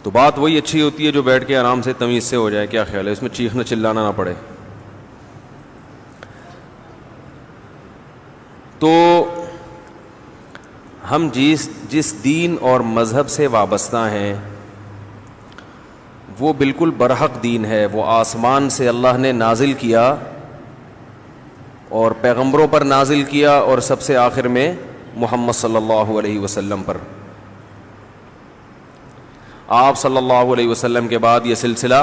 تو بات وہی اچھی ہوتی ہے جو بیٹھ کے آرام سے تمیز سے ہو جائے. کیا خیال ہے؟ اس میں چیخنا چلانا نہ پڑے. تو ہم جس دین اور مذہب سے وابستہ ہیں وہ بالکل برحق دین ہے. وہ آسمان سے اللہ نے نازل کیا اور پیغمبروں پر نازل کیا اور سب سے آخر میں محمد صلی اللہ علیہ وسلم پر. آپ صلی اللہ علیہ وسلم کے بعد یہ سلسلہ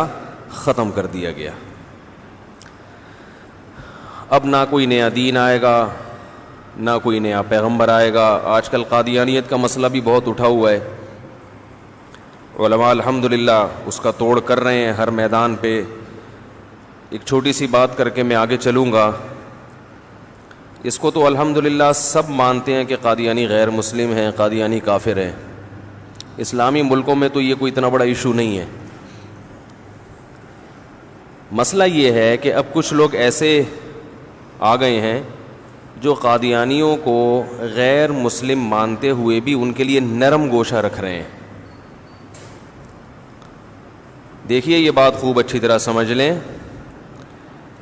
ختم کر دیا گیا. اب نہ کوئی نیا دین آئے گا, نہ کوئی نیا پیغمبر آئے گا. آج کل قادیانیت کا مسئلہ بھی بہت اٹھا ہوا ہے. علماء الحمدللہ اس کا توڑ کر رہے ہیں ہر میدان پہ. ایک چھوٹی سی بات کر کے میں آگے چلوں گا. اس کو تو الحمدللہ سب مانتے ہیں کہ قادیانی غیر مسلم ہیں, قادیانی کافر ہیں. اسلامی ملکوں میں تو یہ کوئی اتنا بڑا ایشو نہیں ہے. مسئلہ یہ ہے کہ اب کچھ لوگ ایسے آ گئے ہیں جو قادیانیوں کو غیر مسلم مانتے ہوئے بھی ان کے لیے نرم گوشہ رکھ رہے ہیں. دیکھیے یہ بات خوب اچھی طرح سمجھ لیں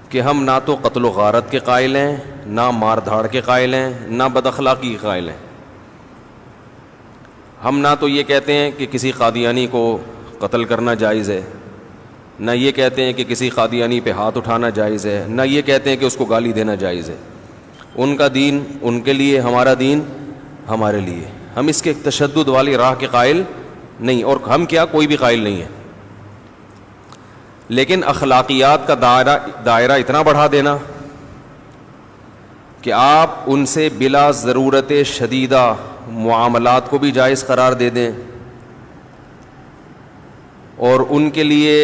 کہ ہم نہ تو قتل و غارت کے قائل ہیں, نہ مار دھاڑ کے قائل ہیں, نہ بد اخلاقی کے قائل ہیں. ہم نہ تو یہ کہتے ہیں کہ کسی قادیانی کو قتل کرنا جائز ہے, نہ یہ کہتے ہیں کہ کسی قادیانی پہ ہاتھ اٹھانا جائز ہے, نہ یہ کہتے ہیں کہ اس کو گالی دینا جائز ہے. ان کا دین ان کے لیے, ہمارا دین ہمارے لیے. ہم اس کے تشدد والی راہ کے قائل نہیں, اور ہم کیا کوئی بھی قائل نہیں ہے. لیکن اخلاقیات کا دائرہ اتنا بڑھا دینا کہ آپ ان سے بلا ضرورت شدیدہ معاملات کو بھی جائز قرار دے دیں اور ان کے لیے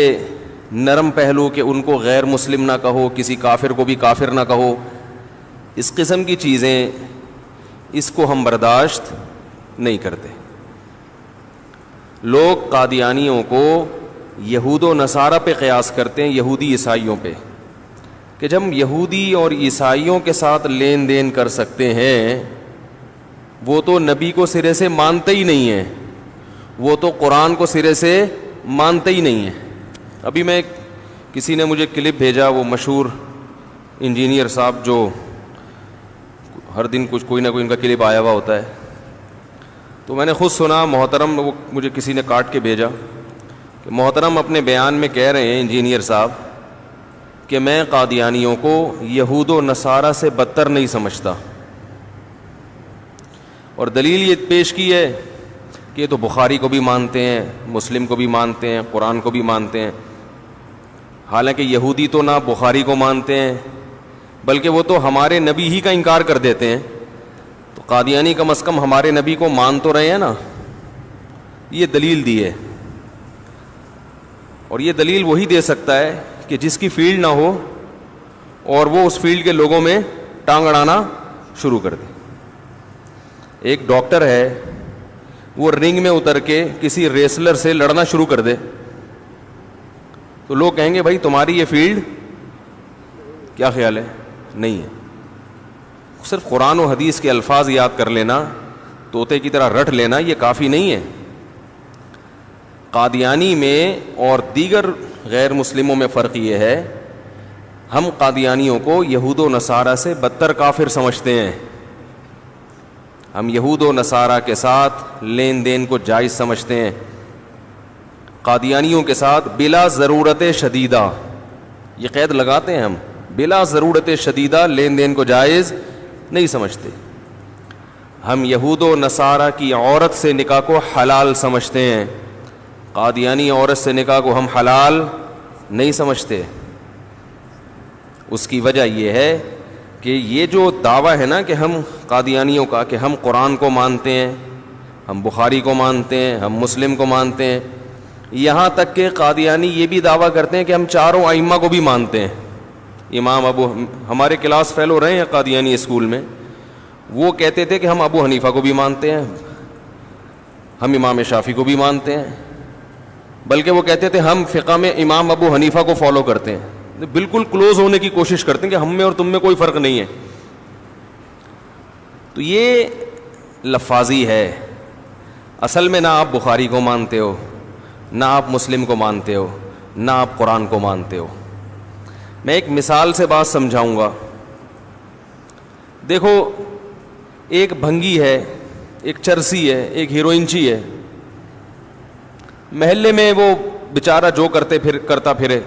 نرم پہلو کہ ان کو غیر مسلم نہ کہو, کسی کافر کو بھی کافر نہ کہو, اس قسم کی چیزیں, اس کو ہم برداشت نہیں کرتے. لوگ قادیانیوں کو یہود و نصارہ پہ قیاس کرتے ہیں, یہودی عیسائیوں پہ, کہ جب ہم یہودی اور عیسائیوں کے ساتھ لین دین کر سکتے ہیں, وہ تو نبی کو سرے سے مانتے ہی نہیں ہیں, وہ تو قرآن کو سرے سے مانتے ہی نہیں ہیں. ابھی میں کسی نے مجھے کلپ بھیجا, وہ مشہور انجینئر صاحب جو ہر دن کوئی نہ کوئی ان کا کلپ آیا ہوا ہوتا ہے, تو میں نے خود سنا محترم, وہ مجھے کسی نے کاٹ کے بھیجا کہ محترم اپنے بیان میں کہہ رہے ہیں انجینئر صاحب کہ میں قادیانیوں کو یہود و نصارہ سے بدتر نہیں سمجھتا, اور دلیل یہ پیش کی ہے کہ یہ تو بخاری کو بھی مانتے ہیں, مسلم کو بھی مانتے ہیں, قرآن کو بھی مانتے ہیں. حالانکہ یہودی تو نہ بخاری کو مانتے ہیں بلکہ وہ تو ہمارے نبی ہی کا انکار کر دیتے ہیں. تو قادیانی کم از کم ہمارے نبی کو مان تو رہے ہیں نا. یہ دلیل دی ہے, اور یہ دلیل وہی دے سکتا ہے کہ جس کی فیلڈ نہ ہو اور وہ اس فیلڈ کے لوگوں میں ٹانگ اڑانا شروع کر دے. ایک ڈاکٹر ہے, وہ رنگ میں اتر کے کسی ریسلر سے لڑنا شروع کر دے تو لوگ کہیں گے بھائی تمہاری یہ فیلڈ, کیا خیال ہے؟ نہیں ہے. صرف قرآن و حدیث کے الفاظ یاد کر لینا, طوطے کی طرح رٹ لینا, یہ کافی نہیں ہے. قادیانی میں اور دیگر غیر مسلموں میں فرق یہ ہے, ہم قادیانیوں کو یہود و نصارہ سے بدتر کافر سمجھتے ہیں. ہم یہود و نصارہ کے ساتھ لین دین کو جائز سمجھتے ہیں. قادیانیوں کے ساتھ بلا ضرورت شدیدہ, یہ قید لگاتے ہیں ہم, بلا ضرورت شدیدہ لین دین کو جائز نہیں سمجھتے. ہم یہود و نصارہ کی عورت سے نکاح کو حلال سمجھتے ہیں, قادیانی عورت سے نکاح کو ہم حلال نہیں سمجھتے. اس کی وجہ یہ ہے کہ یہ جو دعویٰ ہے نا کہ ہم قادیانیوں کا کہ ہم قرآن کو مانتے ہیں, ہم بخاری کو مانتے ہیں, ہم مسلم کو مانتے ہیں, یہاں تک کہ قادیانی یہ بھی دعویٰ کرتے ہیں کہ ہم چاروں ائمہ کو بھی مانتے ہیں. امام ہمارے کلاس فیلو رہے ہیں قادیانی اسکول میں, وہ کہتے تھے کہ ہم ابو حنیفہ کو بھی مانتے ہیں, ہم امام شافعی کو بھی مانتے ہیں, بلکہ وہ کہتے تھے ہم فقہ میں امام ابو حنیفہ کو فالو کرتے ہیں. بالکل کلوز ہونے کی کوشش کرتے ہیں کہ ہم میں اور تم میں کوئی فرق نہیں ہے. تو یہ لفاظی ہے. اصل میں نہ آپ بخاری کو مانتے ہو, نہ آپ مسلم کو مانتے ہو, نہ آپ قرآن کو مانتے ہو. میں ایک مثال سے بات سمجھاؤں گا. دیکھو, ایک بھنگی ہے, ایک چرسی ہے, ایک ہیروئنچی ہے, محلے میں وہ بیچارہ جو کرتا پھرے,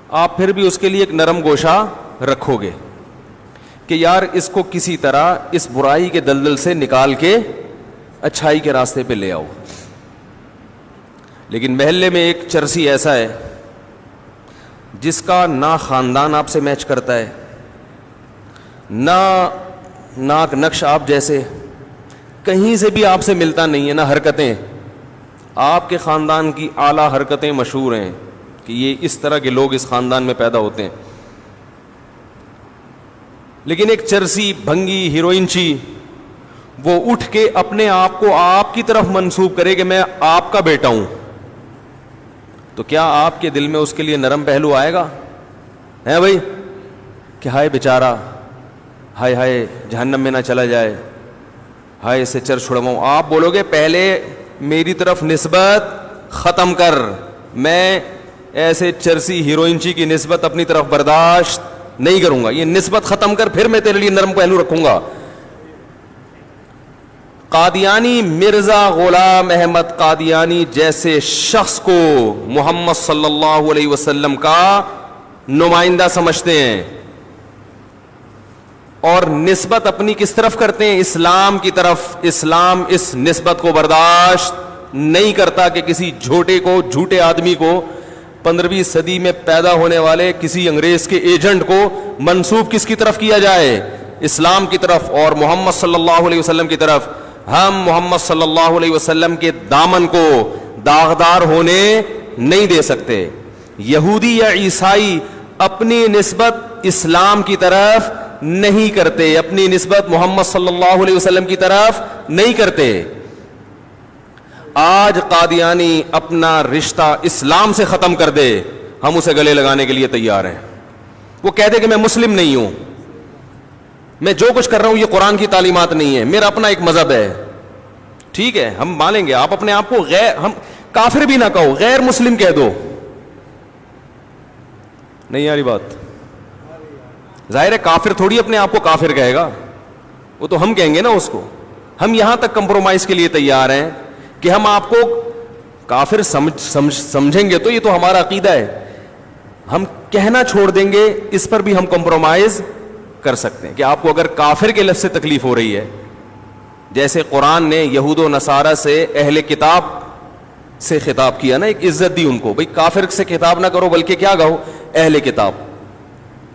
آپ پھر بھی اس کے لیے ایک نرم گوشہ رکھو گے کہ یار اس کو کسی طرح اس برائی کے دلدل سے نکال کے اچھائی کے راستے پہ لے آؤ. لیکن محلے میں ایک چرسی ایسا ہے جس کا نہ خاندان آپ سے میچ کرتا ہے, نہ ناک نقش آپ جیسے, کہیں سے بھی آپ سے ملتا نہیں ہے, نہ حرکتیں. آپ کے خاندان کی اعلیٰ حرکتیں مشہور ہیں کہ یہ اس طرح کے لوگ اس خاندان میں پیدا ہوتے ہیں. لیکن ایک چرسی بھنگی ہیروئنچی وہ اٹھ کے اپنے آپ کو آپ کی طرف منسوب کرے کہ میں آپ کا بیٹا ہوں, تو کیا آپ کے دل میں اس کے لیے نرم پہلو آئے گا؟ ہے بھائی کہ ہائے بیچارہ, ہائے ہائے جہنم میں نہ چلا جائے, ہائے اسے چر چھڑواؤں. آپ بولو گے پہلے میری طرف نسبت ختم کر, میں ایسے چرسی ہیروئنچی کی نسبت اپنی طرف برداشت نہیں کروں گا, یہ نسبت ختم کر, پھر میں تیرے لیے نرم پہلو رکھوں گا. قادیانی مرزا غلام احمد قادیانی جیسے شخص کو محمد صلی اللہ علیہ وسلم کا نمائندہ سمجھتے ہیں اور نسبت اپنی کس طرف کرتے ہیں؟ اسلام کی طرف. اسلام اس نسبت کو برداشت نہیں کرتا کہ کسی جھوٹے آدمی کو 15ویں صدی میں پیدا ہونے والے کسی انگریز کے ایجنٹ کو منسوب کس کی طرف کیا جائے؟ اسلام کی طرف اور محمد صلی اللہ علیہ وسلم کی طرف. ہم محمد صلی اللہ علیہ وسلم کے دامن کو داغدار ہونے نہیں دے سکتے. یہودی یا عیسائی اپنی نسبت اسلام کی طرف نہیں کرتے, اپنی نسبت محمد صلی اللہ علیہ وسلم کی طرف نہیں کرتے. آج قادیانی اپنا رشتہ اسلام سے ختم کر دے, ہم اسے گلے لگانے کے لیے تیار ہیں. وہ کہہ دے کہ میں مسلم نہیں ہوں, میں جو کچھ کر رہا ہوں یہ قرآن کی تعلیمات نہیں ہے, میرا اپنا ایک مذہب ہے. ٹھیک ہے, ہم مانیں گے. آپ اپنے آپ کو ہم کافر بھی نہ کہو, غیر مسلم کہہ دو. نہیں یاری بات, ظاہر ہے کافر تھوڑی اپنے آپ کو کافر کہے گا, وہ تو ہم کہیں گے نا اس کو. ہم یہاں تک کمپرومائز کے لیے تیار ہیں کہ ہم آپ کو کافر سمجھیں گے تو یہ تو ہمارا عقیدہ ہے, ہم کہنا چھوڑ دیں گے, اس پر بھی ہم کمپرومائز کر سکتے ہیں کہ آپ کو اگر کافر کے لفظ سے تکلیف ہو رہی ہے, جیسے قرآن نے یہود و نصارہ سے اہل کتاب سے خطاب کیا نا, ایک عزت دی ان کو, بھئی کافر سے خطاب نہ کرو بلکہ کیا کہو؟ اہل کتاب,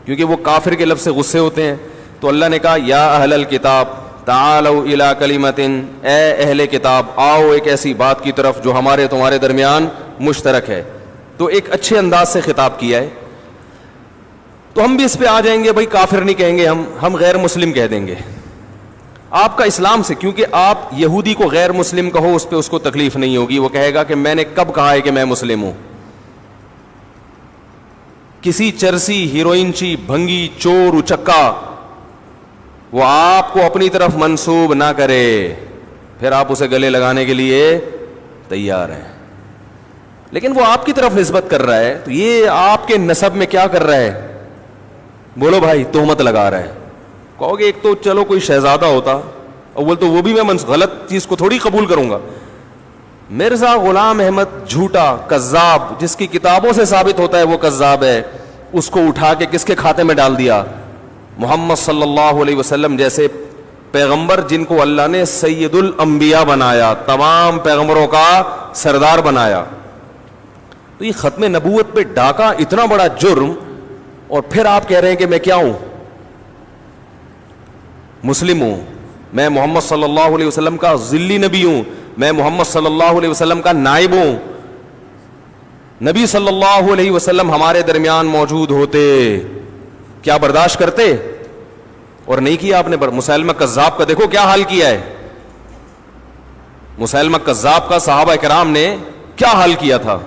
کیونکہ وہ کافر کے لفظ سے غصے ہوتے ہیں. تو اللہ نے کہا یا اہل الکتاب تعالوا الی کلمۃ, اے اہل کتاب آؤ ایک ایسی بات کی طرف جو ہمارے تمہارے درمیان مشترک ہے. تو ایک اچھے انداز سے خطاب کیا ہے. تو ہم بھی اس پہ آ جائیں گے, بھائی کافر نہیں کہیں گے, ہم غیر مسلم کہہ دیں گے. آپ کا اسلام سے, کیونکہ آپ یہودی کو غیر مسلم کہو اس پہ اس کو تکلیف نہیں ہوگی, وہ کہے گا کہ میں نے کب کہا ہے کہ میں مسلم ہوں. کسی چرسی ہیروئنچی بھنگی چور اچکا وہ آپ کو اپنی طرف منسوب نہ کرے, پھر آپ اسے گلے لگانے کے لیے تیار ہیں. لیکن وہ آپ کی طرف نسبت کر رہا ہے, تو یہ آپ کے نسب میں کیا کر رہا ہے؟ بولو بھائی, تہمت لگا رہا ہے. کہو گے ایک تو چلو کوئی شہزادہ ہوتا, اول تو وہ بھی میں غلط چیز کو تھوڑی قبول کروں گا. مرزا غلام احمد جھوٹا کذاب, جس کی کتابوں سے ثابت ہوتا ہے وہ کذاب ہے, اس کو اٹھا کے کس کے کھاتے میں ڈال دیا؟ محمد صلی اللہ علیہ وسلم جیسے پیغمبر جن کو اللہ نے سید الانبیاء بنایا, تمام پیغمبروں کا سردار بنایا. تو یہ ختم نبوت پہ ڈاکہ اتنا بڑا جرم, اور پھر آپ کہہ رہے ہیں کہ میں کیا ہوں؟ مسلم ہوں, میں محمد صلی اللہ علیہ وسلم کا ذلی نبی ہوں, میں محمد صلی اللہ علیہ وسلم کا نائب ہوں. نبی صلی اللہ علیہ وسلم ہمارے درمیان موجود ہوتے, کیا برداشت کرتے؟ اور نہیں کیا آپ نے. مسیلمہ کذاب کا دیکھو کیا حال کیا ہے. مسیلمہ کذاب کا صحابہ کرام نے کیا حال کیا تھا,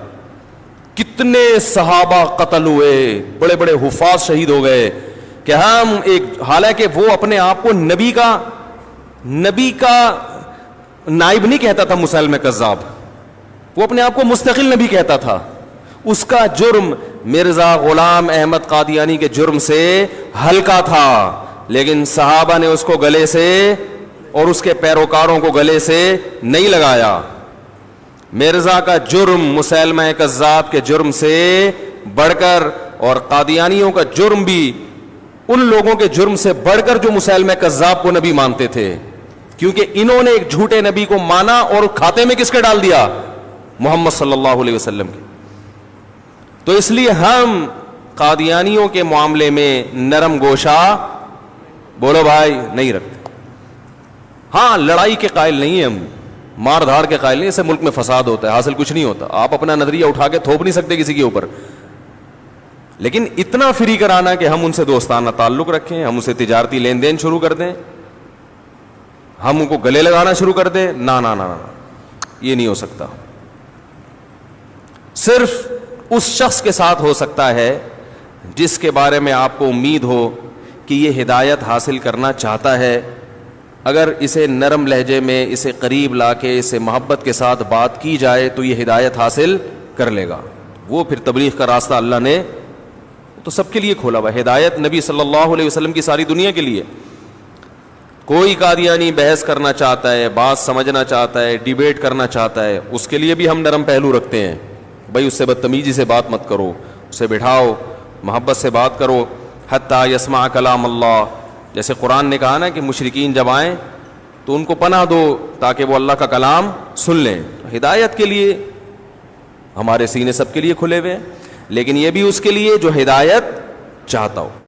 کتنے صحابہ قتل ہوئے, بڑے بڑے حفاظ شہید ہو گئے. کہ ہم ایک, حالانکہ وہ اپنے آپ کو نبی کا نائب نہیں کہتا تھا مسیلمہ کذاب, وہ اپنے آپ کو مستقل نبی کہتا تھا. اس کا جرم مرزا غلام احمد قادیانی کے جرم سے ہلکا تھا, لیکن صحابہ نے اس کو گلے سے اور اس کے پیروکاروں کو گلے سے نہیں لگایا. مرزا کا جرم مسیلمہ کذاب کے جرم سے بڑھ کر, اور قادیانیوں کا جرم بھی ان لوگوں کے جرم سے بڑھ کر جو مسیلمہ کذاب کو نبی مانتے تھے, کیونکہ انہوں نے ایک جھوٹے نبی کو مانا اور کھاتے میں کس کے ڈال دیا؟ محمد صلی اللہ علیہ وسلم کے. تو اس لیے ہم قادیانیوں کے معاملے میں نرم گوشہ بولو بھائی نہیں رکھتے. ہاں لڑائی کے قائل نہیں ہیں ہم, مار دھاڑ کے قائل نہیں, اس سے ملک میں فساد ہوتا ہے, حاصل کچھ نہیں ہوتا. آپ اپنا نظریہ اٹھا کے تھوپ نہیں سکتے کسی کے اوپر, لیکن اتنا فری کرانا کہ ہم ان سے دوستانہ تعلق رکھیں, ہم اسے تجارتی لین دین شروع کر دیں, ہم ان کو گلے لگانا شروع کر دیں, نا نا نا نا, یہ نہیں ہو سکتا. صرف اس شخص کے ساتھ ہو سکتا ہے جس کے بارے میں آپ کو امید ہو کہ یہ ہدایت حاصل کرنا چاہتا ہے. اگر اسے نرم لہجے میں, اسے قریب لا کے, اسے محبت کے ساتھ بات کی جائے تو یہ ہدایت حاصل کر لے گا. وہ پھر تبلیغ کا راستہ اللہ نے تو سب کے لیے کھولا ہوا. ہدایت نبی صلی اللہ علیہ وسلم کی ساری دنیا کے لیے. کوئی قادیانی بحث کرنا چاہتا ہے, بات سمجھنا چاہتا ہے, ڈیبیٹ کرنا چاہتا ہے, اس کے لیے بھی ہم نرم پہلو رکھتے ہیں. بھائی اس سے بدتمیزی سے بات مت کرو, اسے بٹھاؤ, محبت سے بات کرو. حتی یسمع کلام اللہ, جیسے قرآن نے کہا نا کہ مشرکین جب آئیں تو ان کو پناہ دو تاکہ وہ اللہ کا کلام سن لیں. ہدایت کے لیے ہمارے سینے سب کے لیے کھلے ہوئے ہیں, لیکن یہ بھی اس کے لیے جو ہدایت چاہتا ہو.